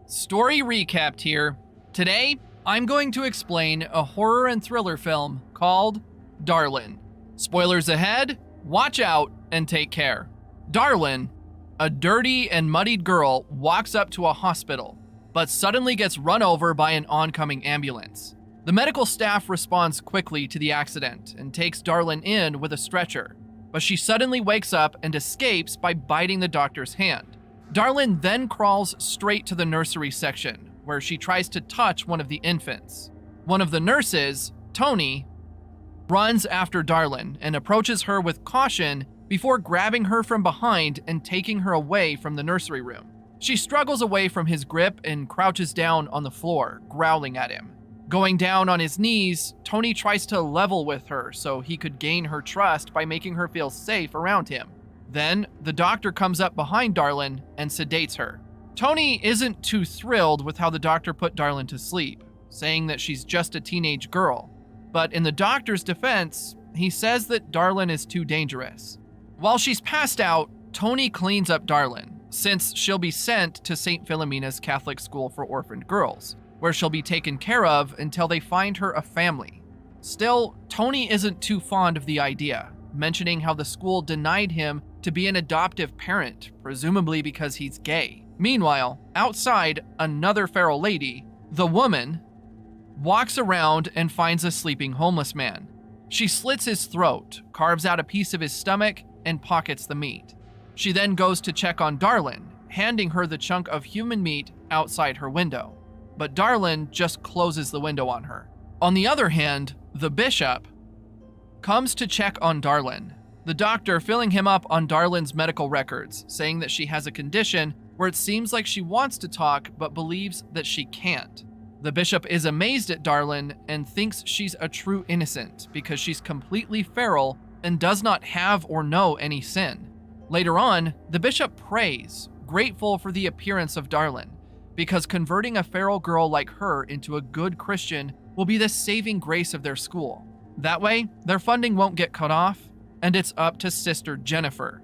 Story recapped here. Today, I'm going to explain a horror and thriller film called Darlin. Spoilers ahead, watch out, and take care. Darlin, a dirty and muddied girl, walks up to a hospital, but suddenly gets run over by an oncoming ambulance. The medical staff responds quickly to the accident and takes Darlin in with a stretcher, but she suddenly wakes up and escapes by biting the doctor's hand. Darlin then crawls straight to the nursery section, where she tries to touch one of the infants. One of the nurses, Tony, runs after Darlin and approaches her with caution before grabbing her from behind and taking her away from the nursery room. She struggles away from his grip and crouches down on the floor, growling at him. Going down on his knees, Tony tries to level with her so he could gain her trust by making her feel safe around him. Then, the doctor comes up behind Darlin and sedates her. Tony isn't too thrilled with how the doctor put Darlin to sleep, saying that she's just a teenage girl. But in the doctor's defense, he says that Darlin is too dangerous. While she's passed out, Tony cleans up Darlin, since she'll be sent to St. Philomena's Catholic School for Orphaned Girls, where she'll be taken care of until they find her a family. Still, Tony isn't too fond of the idea, mentioning how the school denied him to be an adoptive parent, presumably because he's gay. Meanwhile, outside, another feral lady, the woman, walks around and finds a sleeping homeless man. She slits his throat, carves out a piece of his stomach, and pockets the meat. She then goes to check on Darlin, handing her the chunk of human meat outside her window. But Darlin just closes the window on her. On the other hand, the bishop comes to check on Darlin, the doctor filling him up on Darlin's medical records, saying that she has a condition where it seems like she wants to talk but believes that she can't. The bishop is amazed at Darlin and thinks she's a true innocent because she's completely feral and does not have or know any sin. Later on, the bishop prays, grateful for the appearance of Darlin, because converting a feral girl like her into a good Christian will be the saving grace of their school. That way, their funding won't get cut off, and it's up to Sister Jennifer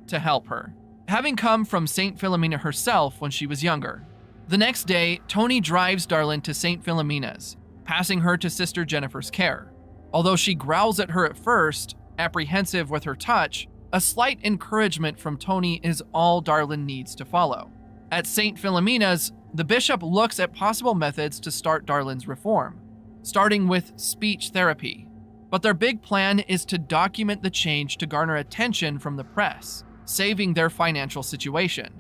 to help her, having come from St. Philomena herself when she was younger. The next day, Tony drives Darlin to St. Philomena's, passing her to Sister Jennifer's care. Although she growls at her at first, apprehensive with her touch, a slight encouragement from Tony is all Darlin needs to follow. At St. Philomena's, the bishop looks at possible methods to start Darlin's reform, starting with speech therapy. But their big plan is to document the change to garner attention from the press, saving their financial situation.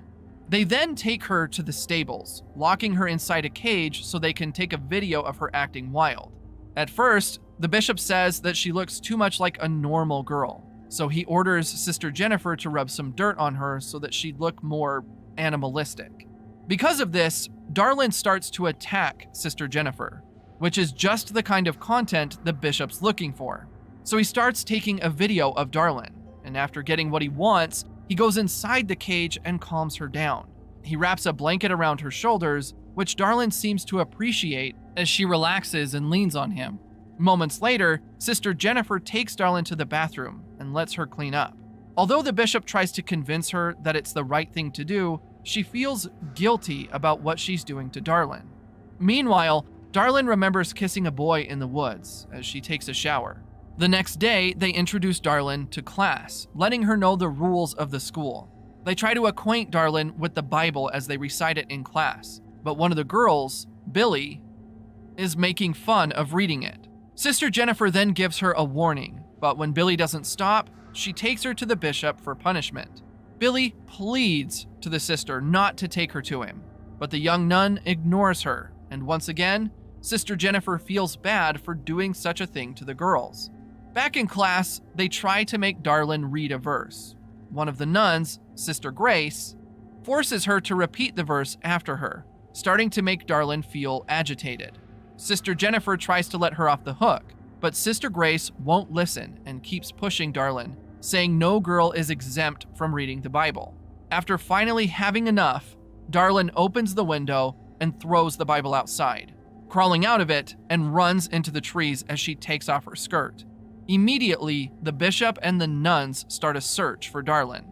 They then take her to the stables, locking her inside a cage so they can take a video of her acting wild. At first, the bishop says that she looks too much like a normal girl, so he orders Sister Jennifer to rub some dirt on her so that she'd look more animalistic. Because of this, Darlin starts to attack Sister Jennifer, which is just the kind of content the bishop's looking for. So he starts taking a video of Darlin, and after getting what he wants, he goes inside the cage and calms her down. He wraps a blanket around her shoulders, which Darlin seems to appreciate as she relaxes and leans on him. Moments later, Sister Jennifer takes Darlin to the bathroom and lets her clean up. Although the bishop tries to convince her that it's the right thing to do, she feels guilty about what she's doing to Darlin. Meanwhile, Darlin remembers kissing a boy in the woods as she takes a shower. The next day, they introduce Darlin to class, letting her know the rules of the school. They try to acquaint Darlin with the Bible as they recite it in class, but one of the girls, Billy, is making fun of reading it. Sister Jennifer then gives her a warning, but when Billy doesn't stop, she takes her to the bishop for punishment. Billy pleads to the sister not to take her to him, but the young nun ignores her, and once again, Sister Jennifer feels bad for doing such a thing to the girls. Back in class, they try to make Darlin read a verse. One of the nuns, Sister Grace, forces her to repeat the verse after her, starting to make Darlin feel agitated. Sister Jennifer tries to let her off the hook, but Sister Grace won't listen and keeps pushing Darlin, saying no girl is exempt from reading the Bible. After finally having enough, Darlin opens the window and throws the Bible outside, crawling out of it and runs into the trees as she takes off her skirt. Immediately, the bishop and the nuns start a search for Darlin.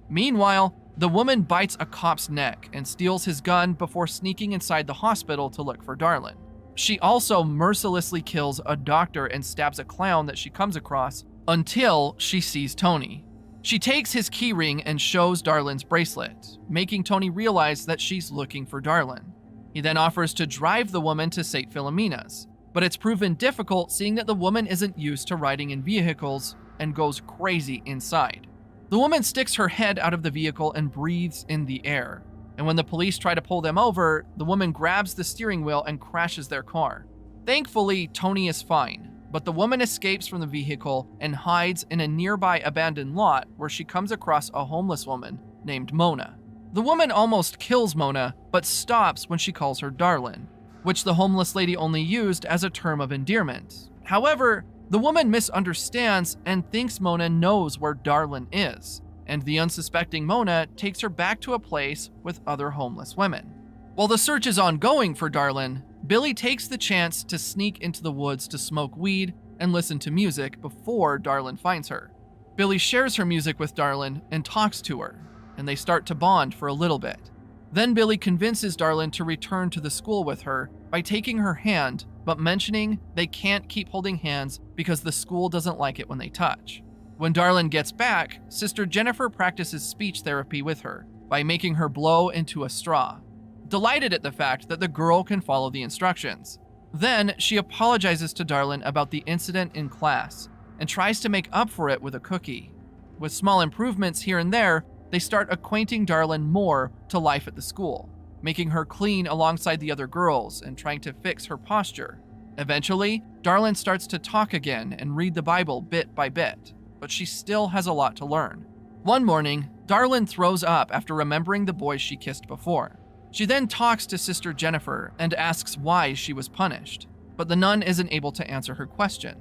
Meanwhile, The woman bites a cop's neck and steals his gun before sneaking inside the hospital to look for Darlin. She also mercilessly kills a doctor and stabs a clown that she comes across until she sees Tony. She takes his keyring and shows Darlin's bracelet, making Tony realize that she's looking for Darlin. He then offers to drive the woman to St. Philomena's, but it's proven difficult seeing that the woman isn't used to riding in vehicles and goes crazy inside. The woman sticks her head out of the vehicle and breathes in the air. And when the police try to pull them over, the woman grabs the steering wheel and crashes their car. Thankfully, Tony is fine, but the woman escapes from the vehicle and hides in a nearby abandoned lot where she comes across a homeless woman named Mona. The woman almost kills Mona, but stops when she calls her Darlin, which the homeless lady only used as a term of endearment. However, the woman misunderstands and thinks Mona knows where Darlin is, and the unsuspecting Mona takes her back to a place with other homeless women. While the search is ongoing for Darlin, Billy takes the chance to sneak into the woods to smoke weed and listen to music before Darlin finds her. Billy shares her music with Darlin and talks to her, and they start to bond for a little bit. Then Billy convinces Darlin to return to the school with her by taking her hand, but mentioning they can't keep holding hands because the school doesn't like it when they touch. When Darlin gets back, Sister Jennifer practices speech therapy with her by making her blow into a straw, delighted at the fact that the girl can follow the instructions. Then she apologizes to Darlin about the incident in class and tries to make up for it with a cookie. With small improvements here and there, they start acquainting Darlin more to life at the school, making her clean alongside the other girls and trying to fix her posture. Eventually, Darlin starts to talk again and read the Bible bit by bit, but she still has a lot to learn. One morning, Darlin throws up after remembering the boys she kissed before. She then talks to Sister Jennifer and asks why she was punished, but the nun isn't able to answer her question.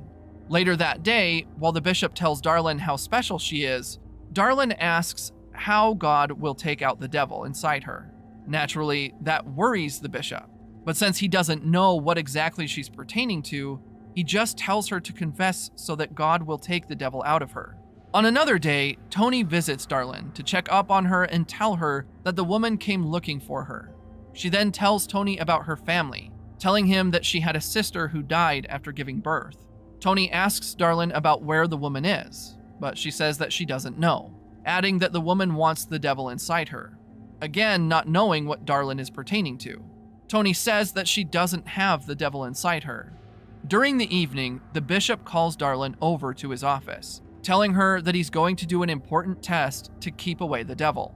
Later that day, while the bishop tells Darlin how special she is, Darlin asks how God will take out the devil inside her. Naturally, that worries the bishop, but since he doesn't know what exactly she's pertaining to, he just tells her to confess so that God will take the devil out of her. On another day, Tony visits Darlin to check up on her and tell her that the woman came looking for her. She then tells Tony about her family, telling him that she had a sister who died after giving birth. Tony asks Darlin about where the woman is, but she says that she doesn't know, adding that the woman wants the devil inside her, again not knowing what Darlin is pertaining to. Tony says that she doesn't have the devil inside her. During the evening, the bishop calls Darlin over to his office, telling her that he's going to do an important test to keep away the devil.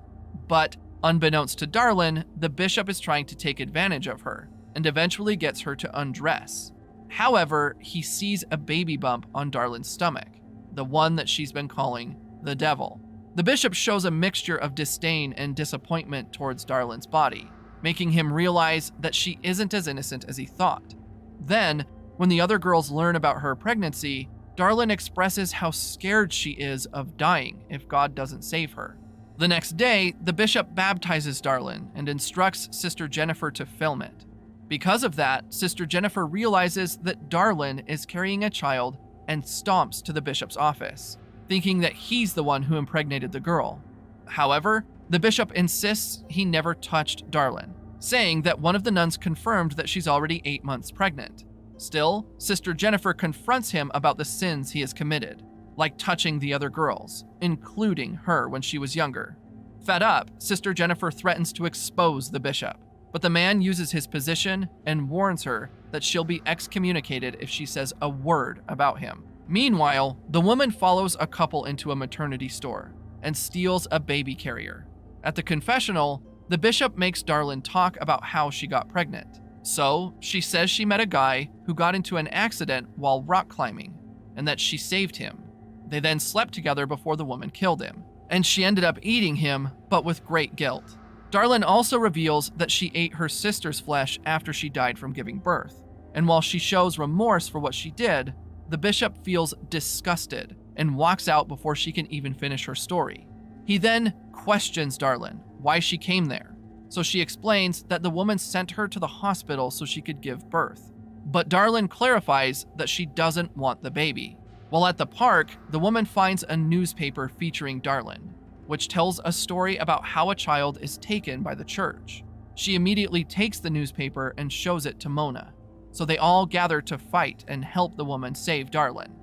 But unbeknownst to Darlin, the bishop is trying to take advantage of her and eventually gets her to undress. However, he sees a baby bump on Darlin's stomach, the one that she's been calling the devil. The bishop shows a mixture of disdain and disappointment towards Darlin's body, making him realize that she isn't as innocent as he thought. Then, when the other girls learn about her pregnancy, Darlin expresses how scared she is of dying if God doesn't save her. The next day, the bishop baptizes Darlin and instructs Sister Jennifer to film it. Because of that, Sister Jennifer realizes that Darlin is carrying a child and stomps to the bishop's office, thinking that he's the one who impregnated the girl. However, the bishop insists he never touched Darlin, saying that one of the nuns confirmed that she's already 8 months pregnant. Still, Sister Jennifer confronts him about the sins he has committed, like touching the other girls, including her when she was younger. Fed up, Sister Jennifer threatens to expose the bishop, but the man uses his position and warns her that she'll be excommunicated if she says a word about him. Meanwhile, the woman follows a couple into a maternity store and steals a baby carrier. At the confessional, the bishop makes Darlin talk about how she got pregnant. So, she says she met a guy who got into an accident while rock climbing, and that she saved him. They then slept together before the woman killed him, and she ended up eating him, but with great guilt. Darlin also reveals that she ate her sister's flesh after she died from giving birth, and while she shows remorse for what she did, the bishop feels disgusted and walks out before she can even finish her story. He then questions Darlin why she came there. So she explains that the woman sent her to the hospital so she could give birth. But Darlin clarifies that she doesn't want the baby. While at the park, the woman finds a newspaper featuring Darlin. which tells a story about how a child is taken by the church. She immediately takes the newspaper and shows it to Mona. So they all gather to fight and help the woman save Darlin.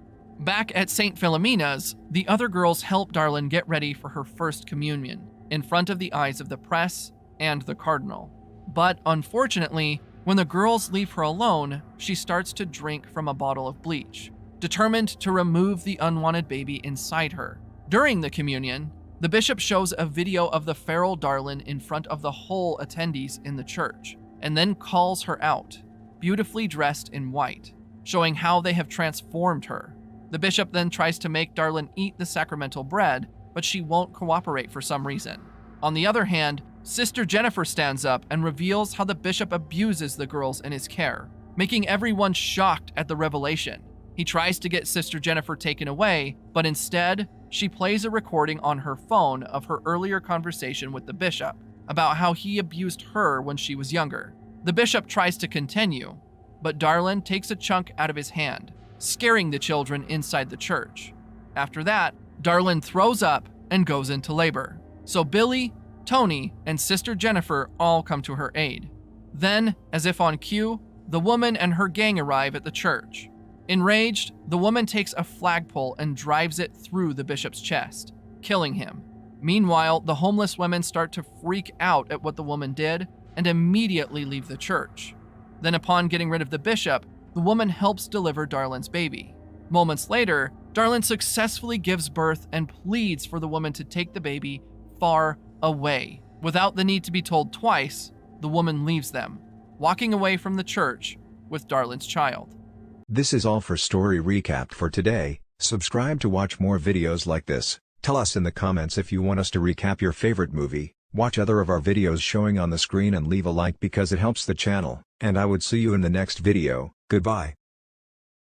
Back at St. Philomena's, the other girls help Darlin get ready for her first communion in front of the eyes of the press and the cardinal. But unfortunately, when the girls leave her alone, she starts to drink from a bottle of bleach, determined to remove the unwanted baby inside her. During the communion, the bishop shows a video of the feral Darlin in front of the whole attendees in the church, and then calls her out, beautifully dressed in white, showing how they have transformed her. The bishop then tries to make Darlin eat the sacramental bread, but she won't cooperate for some reason. On the other hand, Sister Jennifer stands up and reveals how the bishop abuses the girls in his care, making everyone shocked at the revelation. He tries to get Sister Jennifer taken away, but instead, she plays a recording on her phone of her earlier conversation with the bishop about how he abused her when she was younger. The bishop tries to continue, but Darlin takes a chunk out of his hand, scaring the children inside the church. After that, Darlin throws up and goes into labor. So Billy, Tony, and Sister Jennifer all come to her aid. Then, as if on cue, the woman and her gang arrive at the church. Enraged, the woman takes a flagpole and drives it through the bishop's chest, killing him. Meanwhile, the homeless women start to freak out at what the woman did and immediately leave the church. Then upon getting rid of the bishop, the woman helps deliver Darlin's baby. Moments later, Darlin successfully gives birth and pleads for the woman to take the baby far away. Without the need to be told twice, the woman leaves them, walking away from the church with Darlin's child. This is all for Story Recap for today. Subscribe to watch more videos like this. Tell us in the comments if you want us to recap your favorite movie. Watch other of our videos showing on the screen and leave a like because it helps the channel. And I would see you in the next video. Goodbye.